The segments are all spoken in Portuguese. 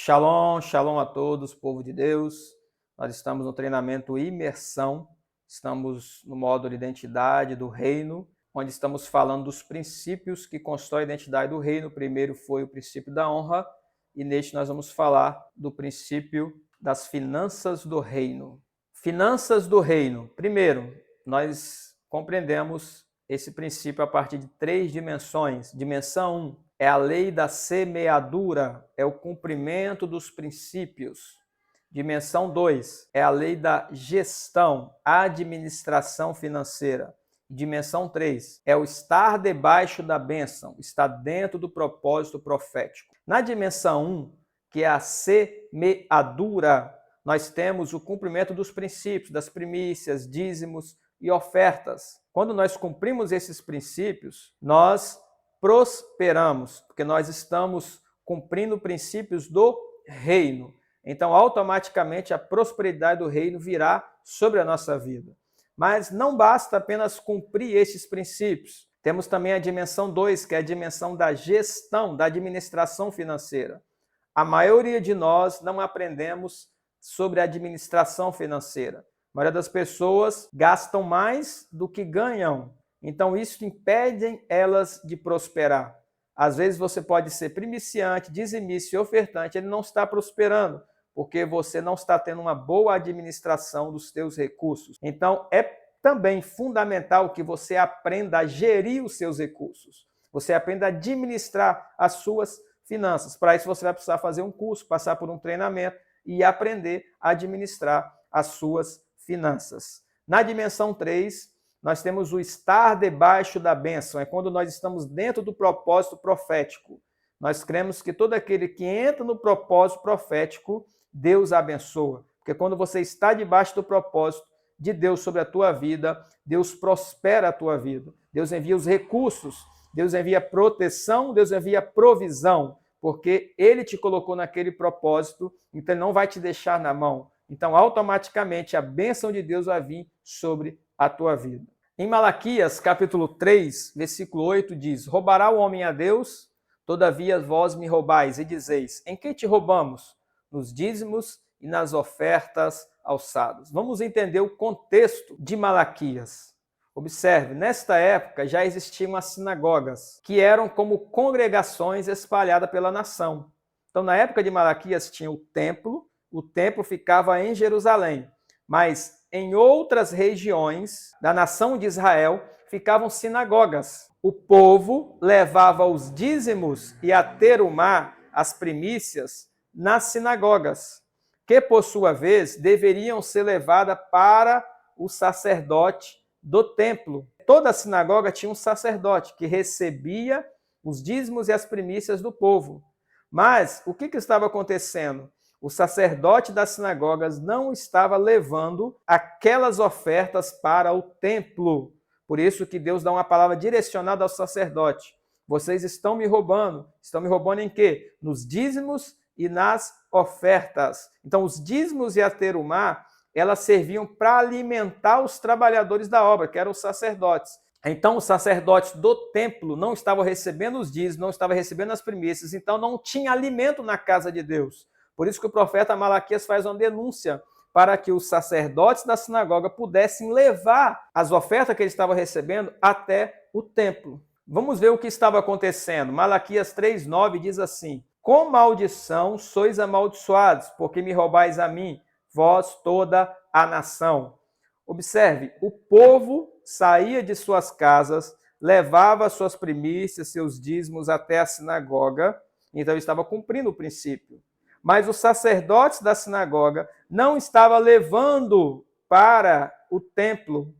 Shalom, shalom a todos, povo de Deus. Nós estamos no treinamento Imersão, estamos no módulo Identidade do Reino, onde estamos falando dos princípios que constroem a identidade do reino. O primeiro foi o princípio da honra, e neste nós vamos falar do princípio das finanças do reino. Finanças do reino. Primeiro, nós compreendemos esse princípio a partir de 3 dimensões. Dimensão 1 é a lei da semeadura, é o cumprimento dos princípios. Dimensão 2 é a lei da gestão, administração financeira. Dimensão 3 é o estar debaixo da bênção, estar dentro do propósito profético. Na dimensão 1, que é a semeadura, nós temos o cumprimento dos princípios, das primícias, dízimos e ofertas. Quando nós cumprimos esses princípios, nós prosperamos, porque nós estamos cumprindo princípios do reino. Então, automaticamente, a prosperidade do reino virá sobre a nossa vida. Mas não basta apenas cumprir esses princípios. Temos também a dimensão 2, que é a dimensão da gestão, da administração financeira. A maioria de nós não aprendemos sobre administração financeira. A maioria das pessoas gastam mais do que ganham. Então, isso impede elas de prosperar. Às vezes, você pode ser primiciante, dizimista e ofertante, ele não está prosperando, porque você não está tendo uma boa administração dos seus recursos. Então, é também fundamental que você aprenda a gerir os seus recursos. Você aprenda a administrar as suas finanças. Para isso, você vai precisar fazer um curso, passar por um treinamento e aprender a administrar as suas finanças. Na dimensão 3, nós temos o estar debaixo da bênção. É quando nós estamos dentro do propósito profético. Nós cremos que todo aquele que entra no propósito profético, Deus abençoa. Porque quando você está debaixo do propósito de Deus sobre a tua vida, Deus prospera a tua vida. Deus envia os recursos, Deus envia proteção, Deus envia provisão, porque Ele te colocou naquele propósito, então Ele não vai te deixar na mão. Então, automaticamente, a bênção de Deus vai vir sobre a tua vida. Em Malaquias, capítulo 3, versículo 8, diz: Roubará o homem a Deus? Todavia vós me roubais, e dizeis: em que te roubamos? Nos dízimos e nas ofertas alçadas. Vamos entender o contexto de Malaquias. Observe, nesta época já existiam as sinagogas, que eram como congregações espalhadas pela nação. Então, na época de Malaquias tinha o templo ficava em Jerusalém, mas em outras regiões da nação de Israel ficavam sinagogas. O povo levava os dízimos e a terumá, as primícias, nas sinagogas, que por sua vez deveriam ser levadas para o sacerdote do templo. Toda a sinagoga tinha um sacerdote que recebia os dízimos e as primícias do povo. Mas o que estava acontecendo? O sacerdote das sinagogas não estava levando aquelas ofertas para o templo. Por isso que Deus dá uma palavra direcionada ao sacerdote. Vocês estão me roubando. Estão me roubando em quê? Nos dízimos e nas ofertas. Então, os dízimos e a terumá, elas serviam para alimentar os trabalhadores da obra, que eram os sacerdotes. Então, os sacerdotes do templo não estavam recebendo os dízimos, não estavam recebendo as primícias, então não tinha alimento na casa de Deus. Por isso que o profeta Malaquias faz uma denúncia para que os sacerdotes da sinagoga pudessem levar as ofertas que eles estavam recebendo até o templo. Vamos ver o que estava acontecendo. Malaquias 3:9 diz assim: com maldição sois amaldiçoados, porque me roubais a mim, vós toda a nação. Observe, o povo saía de suas casas, levava suas primícias, seus dízimos até a sinagoga, então estava cumprindo o princípio. Mas os sacerdotes da sinagoga não estavam levando para o templo.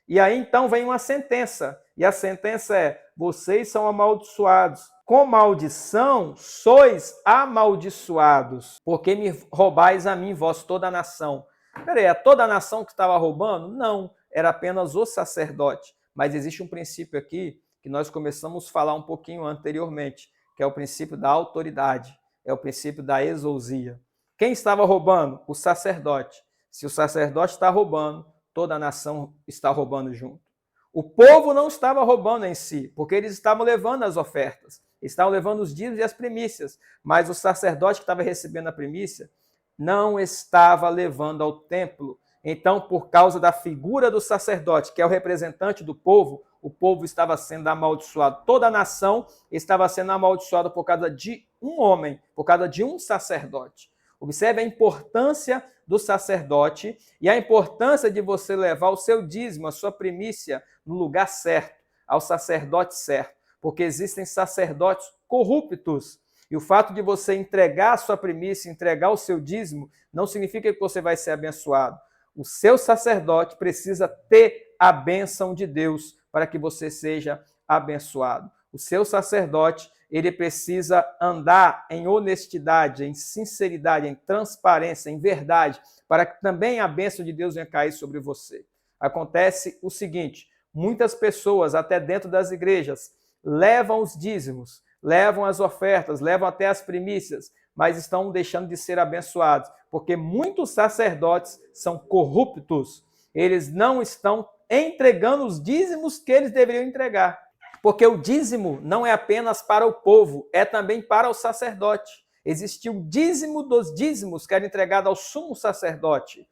E aí então vem uma sentença. E a sentença é: vocês são amaldiçoados. Com maldição sois amaldiçoados, porque me roubais a mim, vós toda a nação. Peraí, é toda a nação que estava roubando? Não, era apenas o sacerdote. Mas existe um princípio aqui que nós começamos a falar um pouquinho anteriormente, que é o princípio da autoridade. É o princípio da exousia. Quem estava roubando? O sacerdote. Se o sacerdote está roubando, toda a nação está roubando junto. O povo não estava roubando em si, porque eles estavam levando as ofertas. estavam levando os dízimos e as primícias, mas o sacerdote que estava recebendo a primícia não estava levando ao templo. Então, por causa da figura do sacerdote, que é o representante do povo, o povo estava sendo amaldiçoado. Toda a nação estava sendo amaldiçoada por causa de um homem, por causa de um sacerdote. Observe a importância do sacerdote e a importância de você levar o seu dízimo, a sua primícia, no lugar certo, ao sacerdote certo, porque existem sacerdotes corruptos. E o fato de você entregar a sua primícia, entregar o seu dízimo, não significa que você vai ser abençoado. O seu sacerdote precisa ter a bênção de Deus para que você seja abençoado. O seu sacerdote, ele precisa andar em honestidade, em sinceridade, em transparência, em verdade, para que também a bênção de Deus venha cair sobre você. Acontece o seguinte, muitas pessoas, até dentro das igrejas, levam os dízimos, levam as ofertas, levam até as primícias, mas estão deixando de ser abençoados, porque muitos sacerdotes são corruptos. Eles não estão entregando os dízimos que eles deveriam entregar. Porque o dízimo não é apenas para o povo, é também para o sacerdote. Existe o dízimo dos dízimos que era entregado ao sumo sacerdote.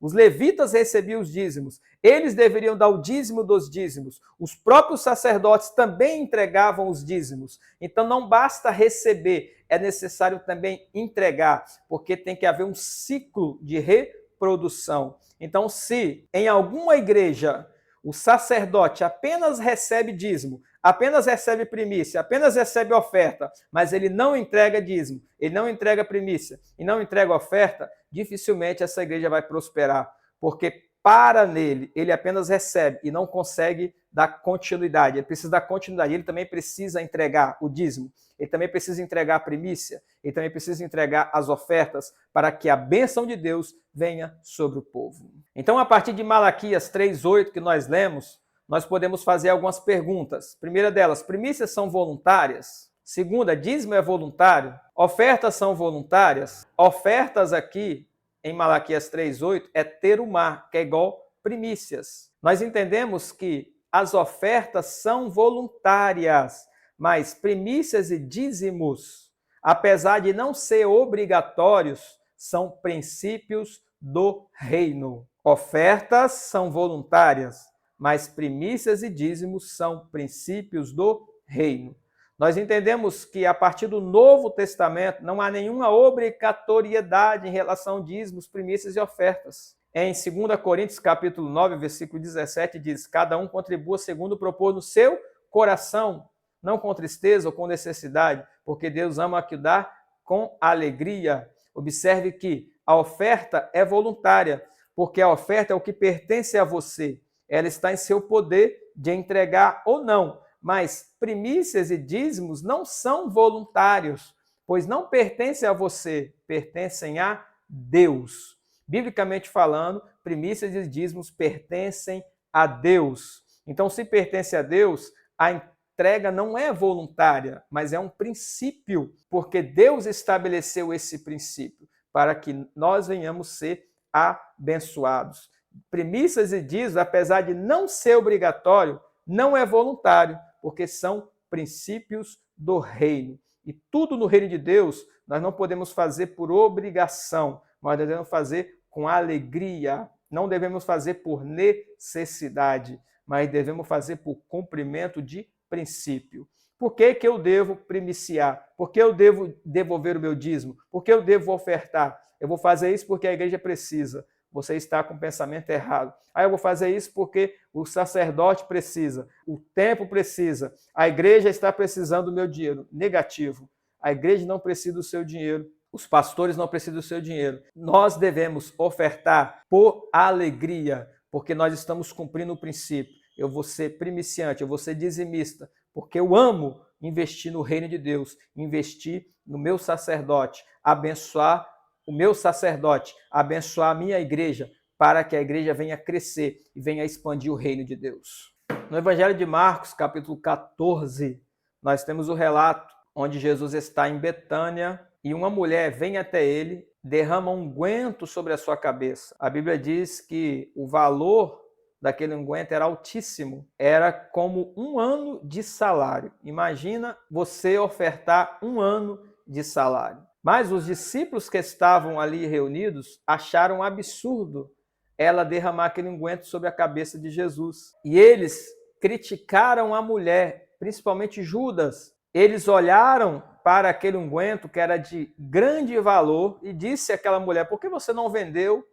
Os levitas recebiam os dízimos, eles deveriam dar o dízimo dos dízimos. Os próprios sacerdotes também entregavam os dízimos. Então não basta receber, é necessário também entregar, porque tem que haver um ciclo de reprodução. Então, se em alguma igreja o sacerdote apenas recebe dízimo, apenas recebe primícia, apenas recebe oferta, mas ele não entrega dízimo, ele não entrega primícia e não entrega oferta, dificilmente essa igreja vai prosperar, porque para nele, ele apenas recebe e não consegue dar continuidade. Ele precisa dar continuidade, ele também precisa entregar o dízimo, ele também precisa entregar a primícia, ele também precisa entregar as ofertas para que a bênção de Deus venha sobre o povo. Então, a partir de Malaquias 3:8 que nós lemos, nós podemos fazer algumas perguntas. Primeira delas, primícias são voluntárias? Segunda, dízimo é voluntário? Ofertas são voluntárias? Ofertas aqui, em Malaquias 3:8, é terumá, que é igual primícias. Nós entendemos que as ofertas são voluntárias, mas primícias e dízimos, apesar de não ser obrigatórios, são princípios do reino. Ofertas são voluntárias, mas primícias e dízimos são princípios do reino. Nós entendemos que a partir do Novo Testamento não há nenhuma obrigatoriedade em relação a dízimos, primícias e ofertas. Em 2 Coríntios capítulo 9, versículo 17, diz: cada um contribua segundo propôs no seu coração, não com tristeza ou com necessidade, porque Deus ama que dá com alegria. Observe que a oferta é voluntária, porque a oferta é o que pertence a você. Ela está em seu poder de entregar ou não. Mas primícias e dízimos não são voluntários, pois não pertencem a você, pertencem a Deus. Biblicamente falando, primícias e dízimos pertencem a Deus. Então, se pertence a Deus, a entrega não é voluntária, mas é um princípio, porque Deus estabeleceu esse princípio para que nós venhamos ser abençoados. Primícias e dízimos, apesar de não ser obrigatório, não é voluntário, porque são princípios do reino. E tudo no reino de Deus nós não podemos fazer por obrigação, mas devemos fazer com alegria. Não devemos fazer por necessidade, mas devemos fazer por cumprimento de princípio. Por que eu devo primiciar? Por que eu devo devolver o meu dízimo? Por que eu devo ofertar? Eu vou fazer isso porque a igreja precisa. Você está com o pensamento errado. Eu vou fazer isso porque o sacerdote precisa, o templo precisa, a igreja está precisando do meu dinheiro. Negativo. A igreja não precisa do seu dinheiro, os pastores não precisam do seu dinheiro. Nós devemos ofertar por alegria, porque nós estamos cumprindo o princípio. Eu vou ser primiciante, eu vou ser dizimista, porque eu amo investir no reino de Deus, investir no meu sacerdote, abençoar o meu sacerdote, abençoar a minha igreja, para que a igreja venha crescer e venha expandir o reino de Deus. No Evangelho de Marcos, capítulo 14, nós temos o relato onde Jesus está em Betânia e uma mulher vem até ele, derrama um unguento sobre a sua cabeça. A Bíblia diz que o valor daquele unguento era altíssimo. Era como 1 ano de salário. Imagina você ofertar 1 ano de salário. Mas os discípulos que estavam ali reunidos acharam absurdo ela derramar aquele unguento sobre a cabeça de Jesus. E eles criticaram a mulher, principalmente Judas. Eles olharam para aquele unguento que era de grande valor e disse àquela mulher: por que você não vendeu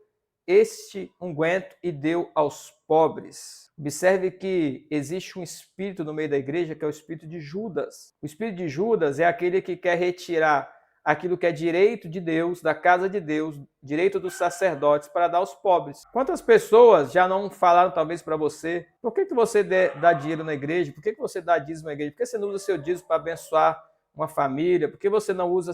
este unguento e deu aos pobres? Observe que existe um espírito no meio da igreja que é o espírito de Judas. O espírito de Judas é aquele que quer retirar aquilo que é direito de Deus, da casa de Deus, direito dos sacerdotes, para dar aos pobres. Quantas pessoas já não falaram talvez para você: por que você dá dinheiro na igreja? Por que você dá dízimo na igreja? Por que você não usa seu dízimo para abençoar uma família? Por que você não usa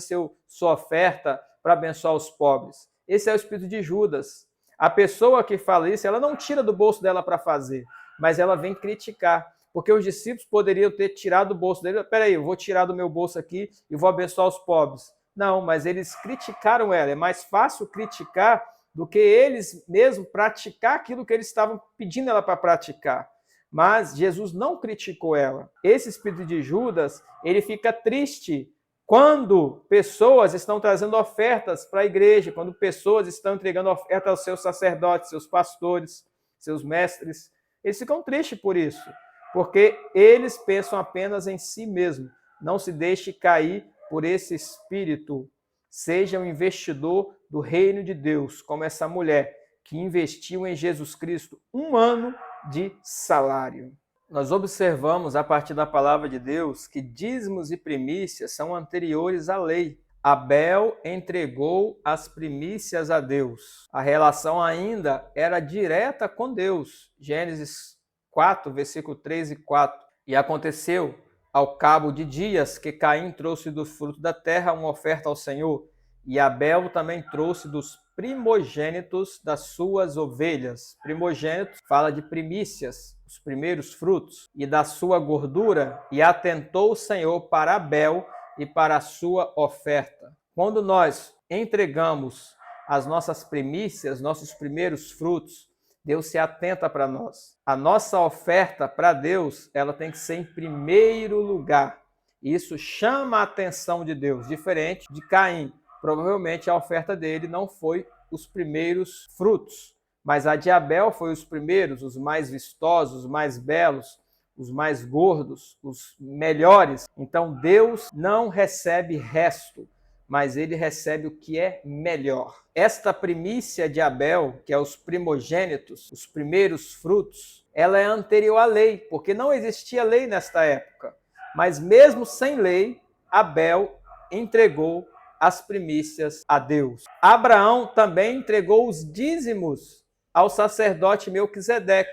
sua oferta para abençoar os pobres? Esse é o espírito de Judas. A pessoa que fala isso, ela não tira do bolso dela para fazer, mas ela vem criticar. Porque os discípulos poderiam ter tirado do bolso dele: peraí, eu vou tirar do meu bolso aqui e vou abençoar os pobres. Não, mas eles criticaram ela. É mais fácil criticar do que eles mesmos praticar aquilo que eles estavam pedindo ela para praticar. Mas Jesus não criticou ela. Esse espírito de Judas, ele fica triste quando pessoas estão trazendo ofertas para a igreja, quando pessoas estão entregando ofertas aos seus sacerdotes, seus pastores, seus mestres. Eles ficam tristes por isso, porque eles pensam apenas em si mesmos. Não se deixe cair por esse espírito. Seja um investidor do reino de Deus, como essa mulher que investiu em Jesus Cristo 1 ano de salário. Nós observamos a partir da palavra de Deus que dízimos e primícias são anteriores à lei. Abel entregou as primícias a Deus. A relação ainda era direta com Deus. Gênesis 4, versículo 3 e 4. E aconteceu ao cabo de dias que Caim trouxe do fruto da terra uma oferta ao Senhor, e Abel também trouxe dos primogênitos das suas ovelhas. Primogênitos fala de primícias, os primeiros frutos, e da sua gordura, e atentou o Senhor para Abel e para a sua oferta. Quando nós entregamos as nossas primícias, nossos primeiros frutos, Deus se atenta para nós. A nossa oferta para Deus, ela tem que ser em primeiro lugar. Isso chama a atenção de Deus, diferente de Caim. Provavelmente a oferta dele não foi os primeiros frutos, mas a de Abel foi os primeiros, os mais vistosos, os mais belos, os mais gordos, os melhores. Então Deus não recebe resto, mas ele recebe o que é melhor. Esta primícia de Abel, que é os primogênitos, os primeiros frutos, ela é anterior à lei, porque não existia lei nesta época. Mas mesmo sem lei, Abel entregou as primícias a Deus. Abraão também entregou os dízimos ao sacerdote Melquisedeque.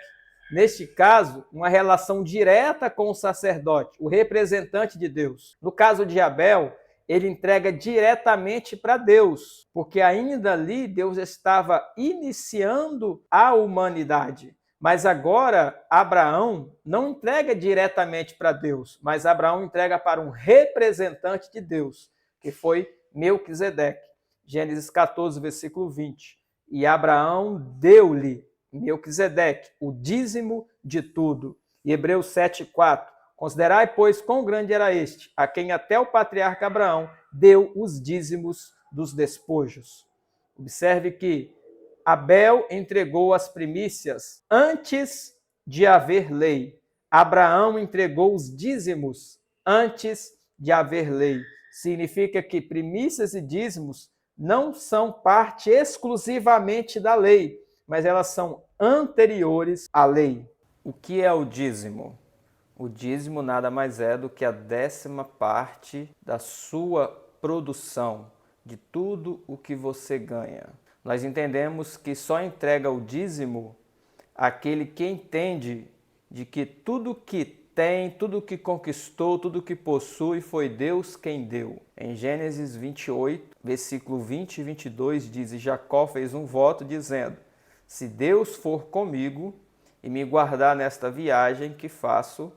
Neste caso, uma relação direta com o sacerdote, o representante de Deus. No caso de Abel, ele entrega diretamente para Deus, porque ainda ali Deus estava iniciando a humanidade. Mas agora Abraão não entrega diretamente para Deus, mas Abraão entrega para um representante de Deus, que foi Melquisedeque. Gênesis 14, versículo 20. E Abraão deu-lhe, Melquisedeque, o dízimo de tudo. E Hebreus 7, 4. Considerai, pois, quão grande era este, a quem até o patriarca Abraão deu os dízimos dos despojos. Observe que Abel entregou as primícias antes de haver lei. Abraão entregou os dízimos antes de haver lei. Significa que primícias e dízimos não são parte exclusivamente da lei, mas elas são anteriores à lei. O que é o dízimo? O dízimo nada mais é do que a 10ª parte da sua produção, de tudo o que você ganha. Nós entendemos que só entrega o dízimo aquele que entende de que tudo que tem, tudo que conquistou, tudo que possui foi Deus quem deu. Em Gênesis 28, versículo 20 e 22 diz: e Jacó fez um voto dizendo: se Deus for comigo e me guardar nesta viagem que faço,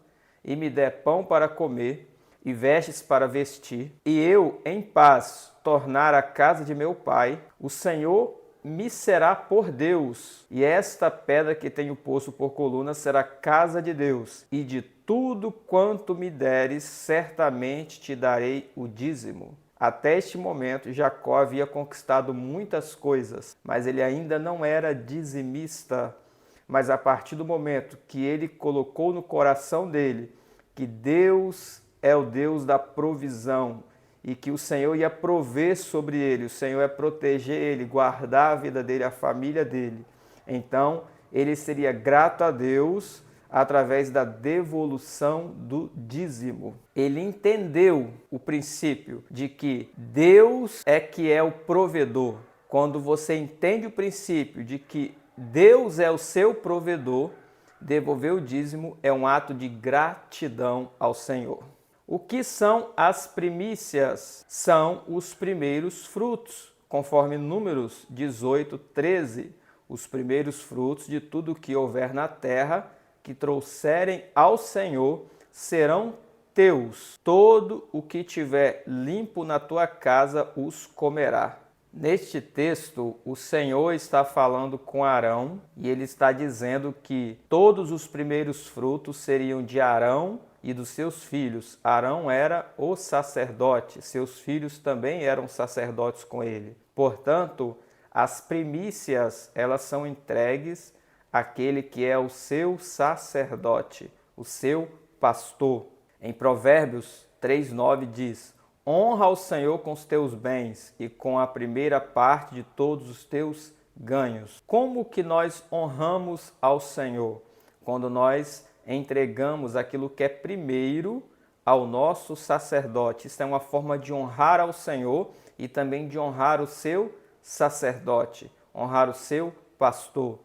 e me der pão para comer e vestes para vestir, e eu, em paz, tornar a casa de meu pai, o Senhor me será por Deus, e esta pedra que tenho posto por coluna será casa de Deus, e de tudo quanto me deres, certamente te darei o dízimo. Até este momento, Jacó havia conquistado muitas coisas, mas ele ainda não era dizimista. Mas a partir do momento que ele colocou no coração dele que Deus é o Deus da provisão e que o Senhor ia prover sobre ele, o Senhor ia proteger ele, guardar a vida dele, a família dele, então ele seria grato a Deus através da devolução do dízimo. Ele entendeu o princípio de que Deus é que é o provedor. Quando você entende o princípio de que Deus é o seu provedor, devolver o dízimo é um ato de gratidão ao Senhor. O que são as primícias? São os primeiros frutos, conforme Números 18, 13. Os primeiros frutos de tudo que houver na terra, que trouxerem ao Senhor, serão teus. Todo o que tiver limpo na tua casa os comerá. Neste texto, o Senhor está falando com Arão e ele está dizendo que todos os primeiros frutos seriam de Arão e dos seus filhos. Arão era o sacerdote, seus filhos também eram sacerdotes com ele. Portanto, as primícias, elas são entregues àquele que é o seu sacerdote, o seu pastor. Em Provérbios 3:9 diz: honra ao Senhor com os teus bens e com a primeira parte de todos os teus ganhos. Como que nós honramos ao Senhor? Quando nós entregamos aquilo que é primeiro ao nosso sacerdote. Isso é uma forma de honrar ao Senhor e também de honrar o seu sacerdote, honrar o seu pastor.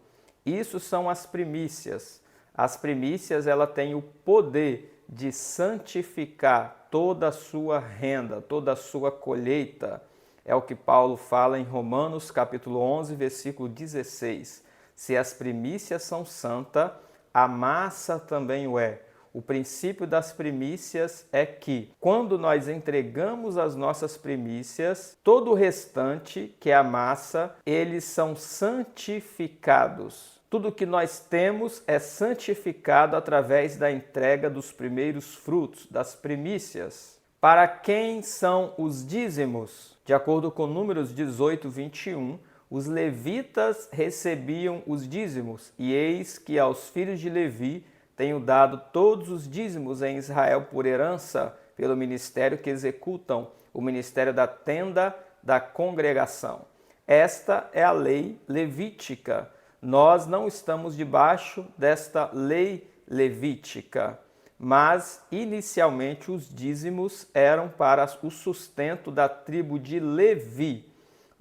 Isso são as primícias. As primícias, ela tem o poder de santificar toda a sua renda, toda a sua colheita. É o que Paulo fala em Romanos capítulo 11, versículo 16. Se as primícias são santas, a massa também o é. O princípio das primícias é que, quando nós entregamos as nossas primícias, todo o restante, que é a massa, eles são santificados. Tudo que nós temos é santificado através da entrega dos primeiros frutos, das primícias. Para quem são os dízimos? De acordo com Números 18, 21, os levitas recebiam os dízimos, e eis que aos filhos de Levi tenho dado todos os dízimos em Israel por herança, pelo ministério que executam, o ministério da tenda da congregação. Esta é a lei levítica. Nós não estamos debaixo desta lei levítica, mas inicialmente os dízimos eram para o sustento da tribo de Levi.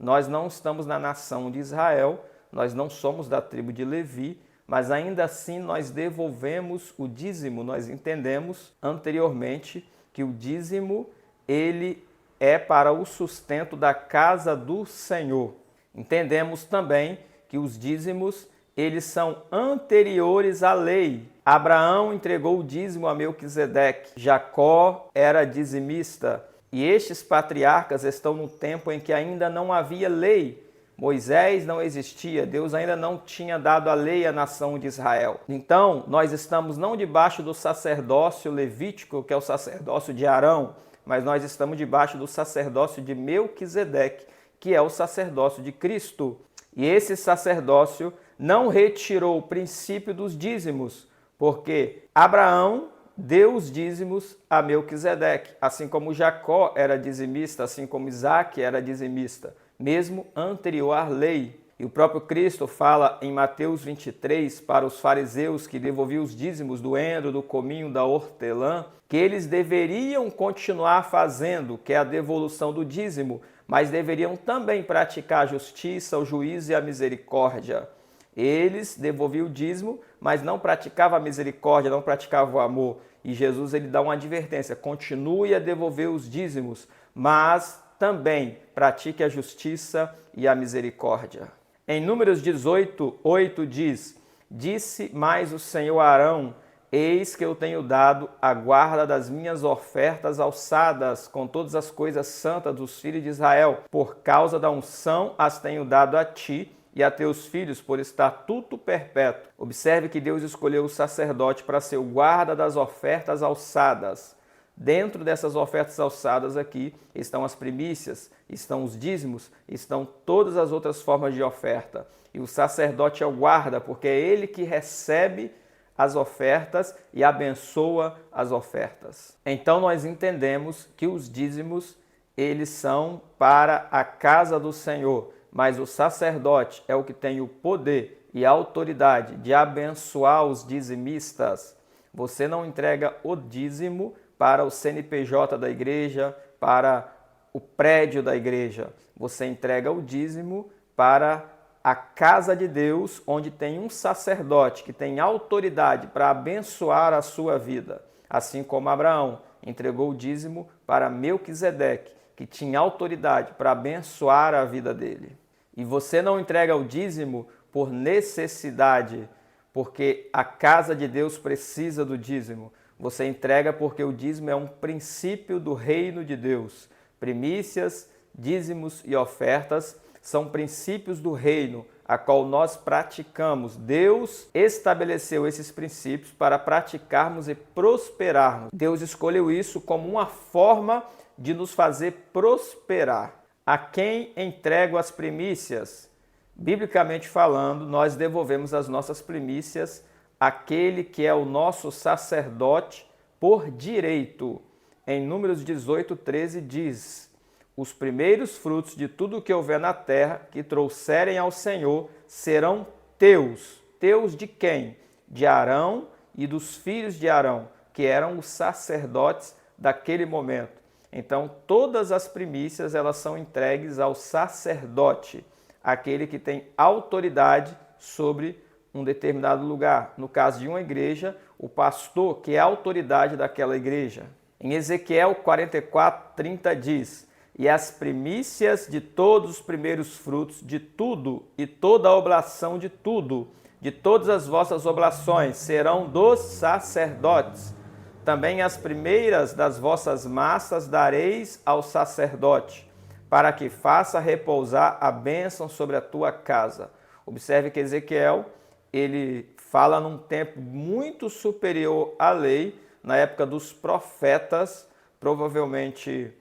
Nós não estamos na nação de Israel, nós não somos da tribo de Levi, mas ainda assim nós devolvemos o dízimo. Nós entendemos anteriormente que o dízimo ele é para o sustento da casa do Senhor. Entendemos também que os dízimos eles são anteriores à lei. Abraão entregou o dízimo a Melquisedeque, Jacó era dizimista, e estes patriarcas estão no tempo em que ainda não havia lei. Moisés não existia, Deus ainda não tinha dado a lei à nação de Israel. Então, nós estamos não debaixo do sacerdócio levítico, que é o sacerdócio de Arão, mas nós estamos debaixo do sacerdócio de Melquisedeque, que é o sacerdócio de Cristo. E esse sacerdócio não retirou o princípio dos dízimos, porque Abraão deu os dízimos a Melquisedeque, assim como Jacó era dizimista, assim como Isaac era dizimista, mesmo anterior à lei. E o próprio Cristo fala em Mateus 23 para os fariseus que devolviam os dízimos do endro, do cominho, da hortelã, que eles deveriam continuar fazendo, que é a devolução do dízimo, mas deveriam também praticar a justiça, o juízo e a misericórdia. Eles devolviam o dízimo, mas não praticavam a misericórdia, não praticavam o amor. E Jesus ele dá uma advertência, continue a devolver os dízimos, mas também pratique a justiça e a misericórdia. Em Números 18, 8 diz: disse mais o Senhor a Arão: eis que eu tenho dado a guarda das minhas ofertas alçadas, com todas as coisas santas dos filhos de Israel. Por causa da unção as tenho dado a ti, e a teus filhos por estatuto perpétuo. Observe que Deus escolheu o sacerdote para ser o guarda das ofertas alçadas. Dentro dessas ofertas alçadas aqui estão as primícias, estão os dízimos, estão todas as outras formas de oferta. E o sacerdote é o guarda, porque é ele que recebe as ofertas e abençoa as ofertas. Então nós entendemos que os dízimos, eles são para a casa do Senhor, mas o sacerdote é o que tem o poder e a autoridade de abençoar os dizimistas. Você não entrega o dízimo para o CNPJ da igreja, para o prédio da igreja. Você entrega o dízimo para a casa de Deus, onde tem um sacerdote que tem autoridade para abençoar a sua vida. Assim como Abraão entregou o dízimo para Melquisedeque, que tinha autoridade para abençoar a vida dele. E você não entrega o dízimo por necessidade, porque a casa de Deus precisa do dízimo. Você entrega porque o dízimo é um princípio do reino de Deus. Primícias, dízimos e ofertas são princípios do reino, a qual nós praticamos. Deus estabeleceu esses princípios para praticarmos e prosperarmos. Deus escolheu isso como uma forma de nos fazer prosperar. A quem entrego as primícias? Biblicamente falando, nós devolvemos as nossas primícias àquele que é o nosso sacerdote por direito. Em Números 18:13 diz: os primeiros frutos de tudo o que houver na terra que trouxerem ao Senhor serão teus. Teus de quem? De Arão e dos filhos de Arão, que eram os sacerdotes daquele momento. Então, todas as primícias elas são entregues ao sacerdote, aquele que tem autoridade sobre um determinado lugar. No caso de uma igreja, o pastor, que é a autoridade daquela igreja. Em Ezequiel 44:30 diz: e as primícias de todos os primeiros frutos de tudo e toda a oblação de tudo, de todas as vossas oblações, serão dos sacerdotes. Também as primeiras das vossas massas dareis ao sacerdote, para que faça repousar a bênção sobre a tua casa. Observe que Ezequiel, ele fala num tempo muito superior à lei, na época dos profetas, provavelmente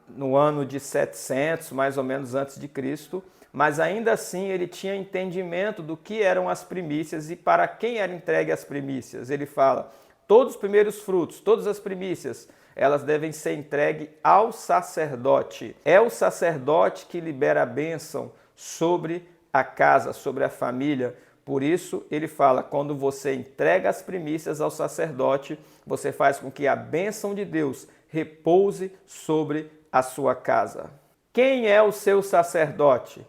no ano de 700, mais ou menos antes de Cristo, mas ainda assim ele tinha entendimento do que eram as primícias e para quem era entregue as primícias. Ele fala: todos os primeiros frutos, todas as primícias, elas devem ser entregues ao sacerdote. É o sacerdote que libera a bênção sobre a casa, sobre a família. Por isso, ele fala, quando você entrega as primícias ao sacerdote, você faz com que a bênção de Deus repouse sobre a sua casa. Quem é o seu sacerdote?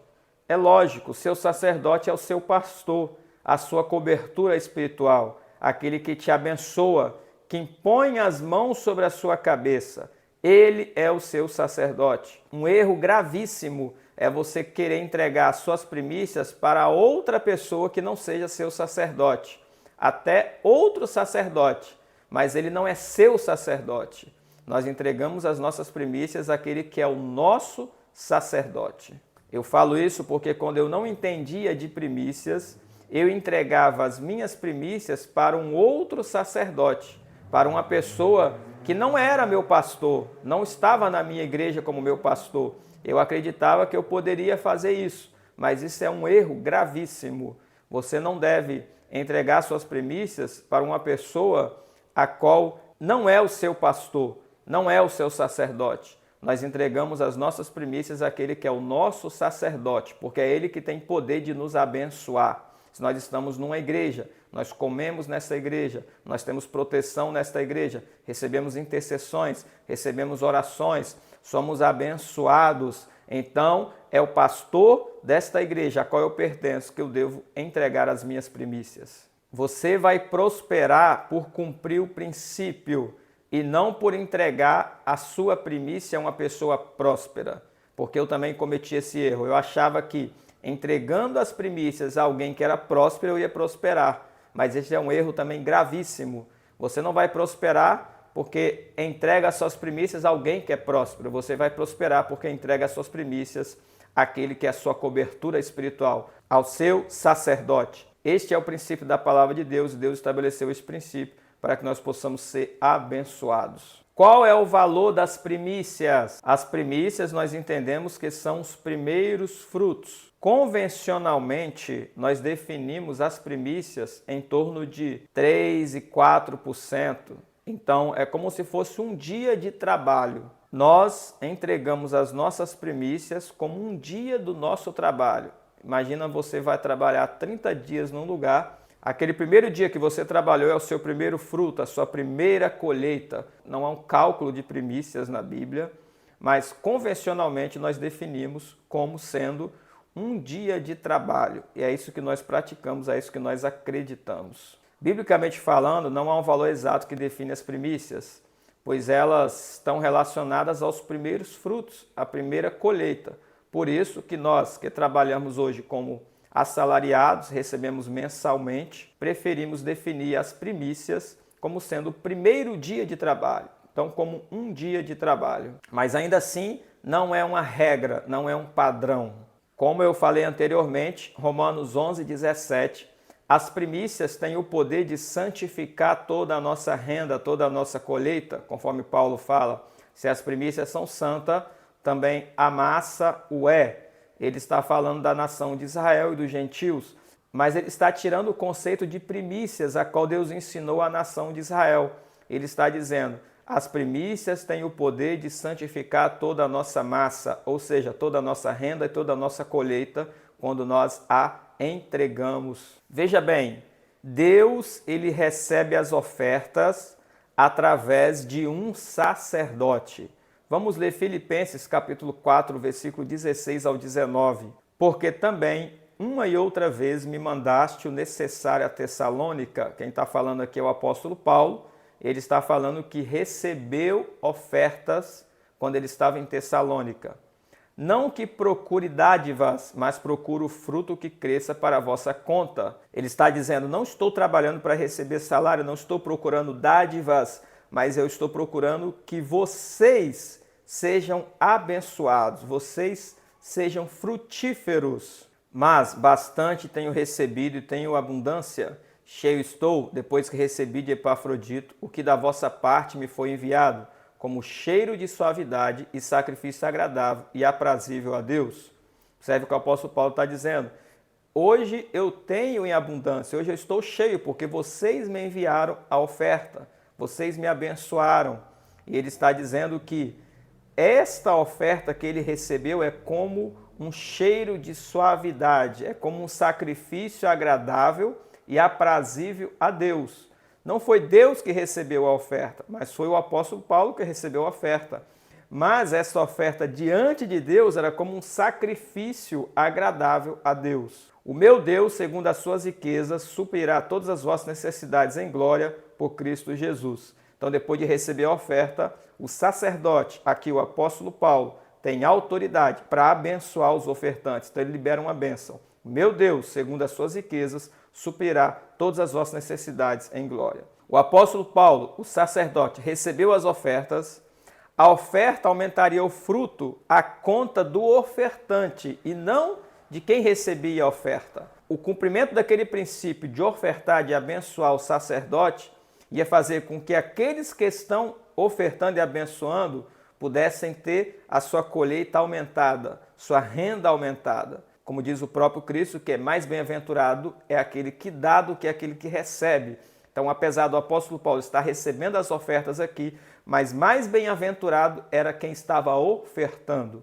É lógico, o seu sacerdote é o seu pastor, a sua cobertura espiritual, aquele que te abençoa, que impõe as mãos sobre a sua cabeça. Ele é o seu sacerdote. Um erro gravíssimo é você querer entregar as suas primícias para outra pessoa que não seja seu sacerdote. Até outro sacerdote, mas ele não é seu sacerdote. Nós entregamos as nossas primícias àquele que é o nosso sacerdote. Eu falo isso porque quando eu não entendia de primícias, eu entregava as minhas primícias para um outro sacerdote, para uma pessoa que não era meu pastor, não estava na minha igreja como meu pastor. Eu acreditava que eu poderia fazer isso, mas isso é um erro gravíssimo. Você não deve entregar suas primícias para uma pessoa a qual não é o seu pastor, não é o seu sacerdote. Nós entregamos as nossas primícias àquele que é o nosso sacerdote, porque é ele que tem poder de nos abençoar. Se nós estamos numa igreja, nós comemos nessa igreja, nós temos proteção nesta igreja, recebemos intercessões, recebemos orações, somos abençoados. Então, é o pastor desta igreja a qual eu pertenço que eu devo entregar as minhas primícias. Você vai prosperar por cumprir o princípio e não por entregar a sua primícia a uma pessoa próspera. Porque eu também cometi esse erro. Eu achava que entregando as primícias a alguém que era próspero, eu ia prosperar. Mas esse é um erro também gravíssimo. Você não vai prosperar porque entrega as suas primícias a alguém que é próspero. Você vai prosperar porque entrega as suas primícias àquele que é a sua cobertura espiritual, ao seu sacerdote. Este é o princípio da palavra de Deus, e Deus estabeleceu esse princípio para que nós possamos ser abençoados. Qual é o valor das primícias? As primícias nós entendemos que são os primeiros frutos. Convencionalmente, nós definimos as primícias em torno de 3% e 4%. Então, é como se fosse um dia de trabalho. Nós entregamos as nossas primícias como um dia do nosso trabalho. Imagina, você vai trabalhar 30 dias num lugar. Aquele primeiro dia que você trabalhou é o seu primeiro fruto, a sua primeira colheita. Não há um cálculo de primícias na Bíblia, mas convencionalmente nós definimos como sendo um dia de trabalho. E é isso que nós praticamos, é isso que nós acreditamos. Biblicamente falando, não há um valor exato que define as primícias, pois elas estão relacionadas aos primeiros frutos, à primeira colheita. Por isso que nós, que trabalhamos hoje como assalariados, recebemos mensalmente, preferimos definir as primícias como sendo o primeiro dia de trabalho. Então, como um dia de trabalho. Mas ainda assim, não é uma regra, não é um padrão. Como eu falei anteriormente, Romanos 11:17, as primícias têm o poder de santificar toda a nossa renda, toda a nossa colheita, conforme Paulo fala. Se as primícias são santas, também a massa o é. Ele está falando da nação de Israel e dos gentios, mas ele está tirando o conceito de primícias, a qual Deus ensinou à nação de Israel. Ele está dizendo, as primícias têm o poder de santificar toda a nossa massa, ou seja, toda a nossa renda e toda a nossa colheita, quando nós a entregamos. Veja bem, Deus, ele recebe as ofertas através de um sacerdote. Vamos ler Filipenses capítulo 4, versículo 16 ao 19. Porque também, uma e outra vez, me mandaste o necessário a Tessalônica. Quem está falando aqui é o apóstolo Paulo. Ele está falando que recebeu ofertas quando ele estava em Tessalônica. Não que procure dádivas, mas procure o fruto que cresça para a vossa conta. Ele está dizendo, não estou trabalhando para receber salário, não estou procurando dádivas, mas eu estou procurando que vocês sejam abençoados, vocês sejam frutíferos. Mas bastante tenho recebido e tenho abundância. Cheio estou, depois que recebi de Epafrodito, o que da vossa parte me foi enviado, como cheiro de suavidade e sacrifício agradável e aprazível a Deus. Observe o que o apóstolo Paulo está dizendo. Hoje eu tenho em abundância, hoje eu estou cheio, porque vocês me enviaram a oferta, vocês me abençoaram. E ele está dizendo que esta oferta que ele recebeu é como um cheiro de suavidade, é como um sacrifício agradável e aprazível a Deus. Não foi Deus que recebeu a oferta, mas foi o apóstolo Paulo que recebeu a oferta. Mas essa oferta diante de Deus era como um sacrifício agradável a Deus. O meu Deus, segundo as suas riquezas, suprirá todas as vossas necessidades em glória por Cristo Jesus. Então, depois de receber a oferta, o sacerdote, aqui o apóstolo Paulo, tem autoridade para abençoar os ofertantes. Então, ele libera uma bênção. O meu Deus, segundo as suas riquezas, suprirá todas as vossas necessidades em glória. O apóstolo Paulo, o sacerdote, recebeu as ofertas. A oferta aumentaria o fruto à conta do ofertante e não de quem recebia a oferta. O cumprimento daquele princípio de ofertar, de abençoar o sacerdote, ia fazer com que aqueles que estão ofertando e abençoando pudessem ter a sua colheita aumentada, sua renda aumentada. Como diz o próprio Cristo, que é mais bem-aventurado é aquele que dá do que aquele que recebe. Então, apesar do apóstolo Paulo estar recebendo as ofertas aqui, mas mais bem-aventurado era quem estava ofertando.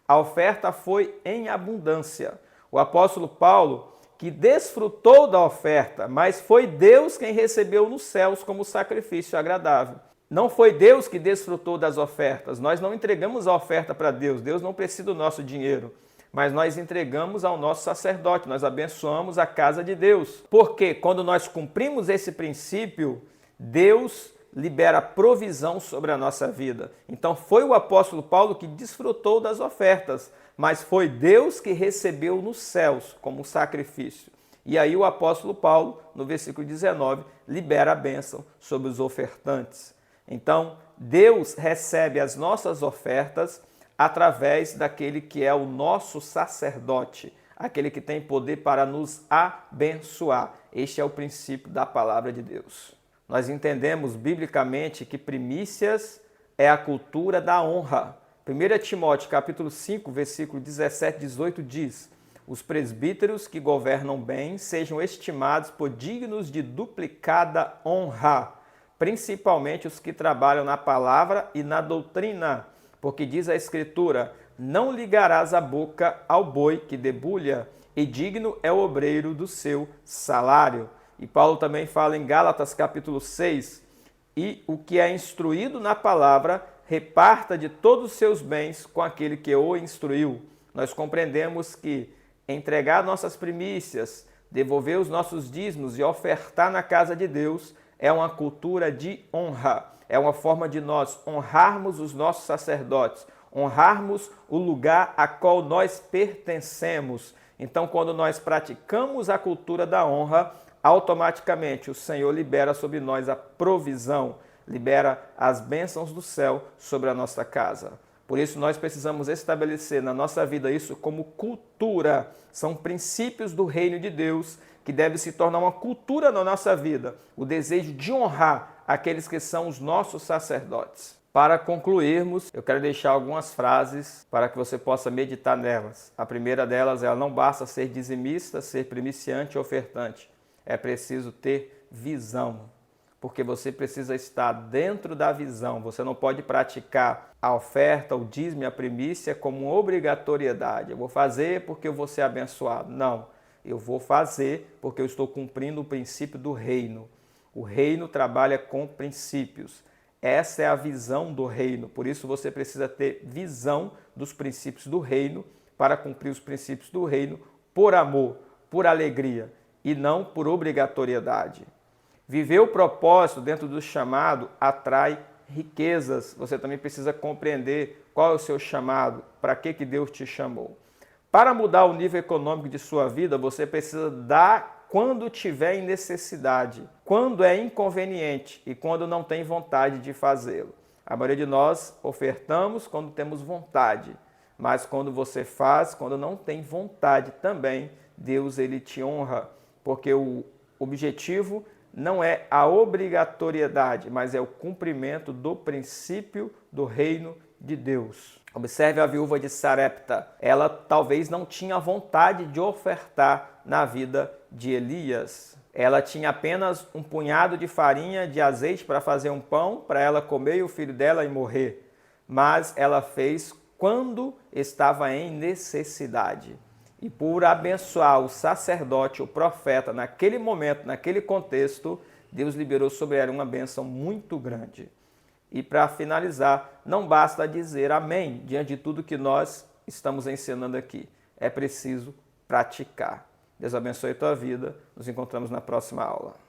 A oferta foi em abundância. O apóstolo Paulo, que desfrutou da oferta, mas foi Deus quem recebeu nos céus como sacrifício agradável. Não foi Deus que desfrutou das ofertas. Nós não entregamos a oferta para Deus. Deus não precisa do nosso dinheiro. Mas nós entregamos ao nosso sacerdote, nós abençoamos a casa de Deus. Porque quando nós cumprimos esse princípio, Deus libera provisão sobre a nossa vida. Então foi o apóstolo Paulo que desfrutou das ofertas, mas foi Deus que recebeu nos céus como sacrifício. E aí o apóstolo Paulo, no versículo 19, libera a bênção sobre os ofertantes. Então, Deus recebe as nossas ofertas através daquele que é o nosso sacerdote, aquele que tem poder para nos abençoar. Este é o princípio da palavra de Deus. Nós entendemos biblicamente que primícias é a cultura da honra. 1 Timóteo capítulo 5, versículo 17 e 18 diz: os presbíteros que governam bem sejam estimados por dignos de duplicada honra, principalmente os que trabalham na palavra e na doutrina, porque diz a Escritura: não ligarás a boca ao boi que debulha, e digno é o obreiro do seu salário. E Paulo também fala em Gálatas capítulo 6, e o que é instruído na palavra, reparta de todos os seus bens com aquele que o instruiu. Nós compreendemos que entregar nossas primícias, devolver os nossos dízimos e ofertar na casa de Deus é uma cultura de honra. É uma forma de nós honrarmos os nossos sacerdotes, honrarmos o lugar a qual nós pertencemos. Então, quando nós praticamos a cultura da honra, automaticamente o Senhor libera sobre nós a provisão, libera as bênçãos do céu sobre a nossa casa. Por isso nós precisamos estabelecer na nossa vida isso como cultura. São princípios do reino de Deus que deve se tornar uma cultura na nossa vida. O desejo de honrar aqueles que são os nossos sacerdotes. Para concluirmos, eu quero deixar algumas frases para que você possa meditar nelas. A primeira delas é: não basta ser dizimista, ser primiciante e ofertante. É preciso ter visão, porque você precisa estar dentro da visão. Você não pode praticar a oferta, o dízimo e a primícia como obrigatoriedade. Eu vou fazer porque eu vou ser abençoado. Não, eu vou fazer porque eu estou cumprindo o princípio do reino. O reino trabalha com princípios. Essa é a visão do reino. Por isso você precisa ter visão dos princípios do reino para cumprir os princípios do reino por amor, por alegria e não por obrigatoriedade. Viver o propósito dentro do chamado atrai riquezas. Você também precisa compreender qual é o seu chamado, para que Deus te chamou. Para mudar o nível econômico de sua vida, você precisa dar quando tiver em necessidade, quando é inconveniente e quando não tem vontade de fazê-lo. A maioria de nós ofertamos quando temos vontade, mas quando você faz, quando não tem vontade também, Deus ele te honra, porque o objetivo não é a obrigatoriedade, mas é o cumprimento do princípio do reino de Deus. Observe a viúva de Sarepta. Ela talvez não tinha vontade de ofertar na vida de Elias. Ela tinha apenas um punhado de farinha, de azeite para fazer um pão, para ela comer e o filho dela e morrer. Mas ela fez quando estava em necessidade. E por abençoar o sacerdote, o profeta, naquele momento, naquele contexto, Deus liberou sobre ela uma bênção muito grande. E para finalizar, não basta dizer amém diante de tudo que nós estamos ensinando aqui. É preciso praticar. Deus abençoe a tua vida. Nos encontramos na próxima aula.